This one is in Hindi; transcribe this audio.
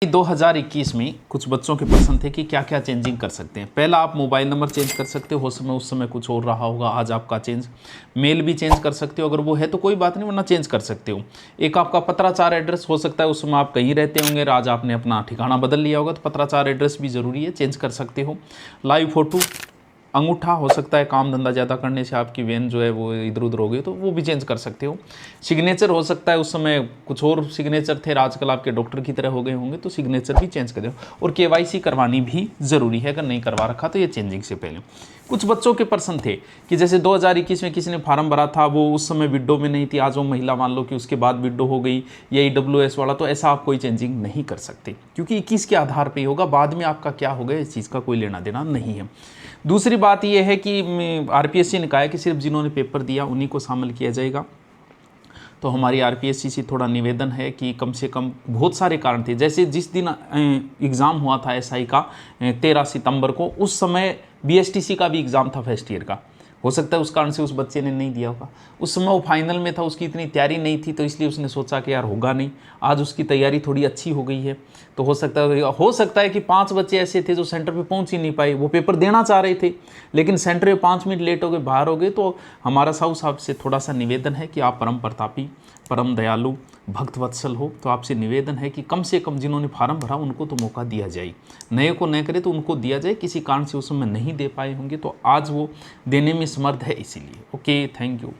2021 में कुछ बच्चों के प्रश्न थे कि क्या क्या चेंजिंग कर सकते हैं। पहला, आप मोबाइल नंबर चेंज कर सकते हो समय उस समय कुछ और रहा होगा, आज आपका चेंज। मेल भी चेंज कर सकते हो, अगर वो है तो कोई बात नहीं, वरना चेंज कर सकते हो। एक आपका पत्राचार एड्रेस हो सकता है, उस समय आप कहीं रहते होंगे, आज आपने अपना ठिकाना बदल लिया होगा, तो पत्राचार एड्रेस भी ज़रूरी है, चेंज कर सकते हो। लाइव फोटो, अंगूठा, हो सकता है काम धंधा ज़्यादा करने से आपकी वेन जो है वो इधर उधर हो गई, तो वो भी चेंज कर सकते हो। सिग्नेचर हो सकता है, उस समय कुछ और सिग्नेचर थे, आजकल आपके डॉक्टर की तरह हो गए होंगे, तो सिग्नेचर भी चेंज कर दो। और केवाईसी करवानी भी ज़रूरी है, अगर नहीं करवा रखा तो ये चेंजिंग से पहले। कुछ बच्चों के प्रश्न थे कि जैसे 2021 में किसी ने फार्म भरा था, वो उस समय विडो में नहीं थी, आज वो महिला मान लो कि उसके बाद विडो हो गई, या EWS वाला, तो ऐसा आप कोई चेंजिंग नहीं कर सकते, क्योंकि 21 के आधार पर ही होगा, बाद में आपका क्या होगा इस चीज़ का कोई लेना देना नहीं है। दूसरी बात यह है कि RPSC ने कहा है कि सिर्फ जिन्होंने पेपर दिया उन्हीं को शामिल किया जाएगा। तो हमारी RPSC से थोड़ा निवेदन है कि कम से कम, बहुत सारे कारण थे, जैसे जिस दिन एग्ज़ाम हुआ था SI का 13 सितंबर को, उस समय BSTC का भी एग्ज़ाम था फर्स्ट ईयर का। हो सकता है उस कारण से उस बच्चे ने नहीं दिया होगा, उस समय वो फाइनल में था, उसकी इतनी तैयारी नहीं थी, तो इसलिए उसने सोचा कि यार होगा नहीं। आज उसकी तैयारी थोड़ी अच्छी हो गई है, तो हो सकता है कि 5 बच्चे ऐसे थे जो सेंटर पे पहुंच ही नहीं पाए, वो पेपर देना चाह रहे थे लेकिन सेंटर में 5 मिनट लेट हो गए, बाहर हो गए। तो हमारा साहू साहब से थोड़ा सा निवेदन है कि आप परम प्रतापी, परम दयालु, भक्त वत्सल हो, तो आपसे निवेदन है कि कम से कम जिन्होंने फार्म भरा उनको तो मौका दिया जाए, नए को न करे तो उनको दिया जाए। किसी कारण से उस समय नहीं दे पाए होंगे तो आज वो देने में समर्थ है, इसीलिए। Okay, thank you.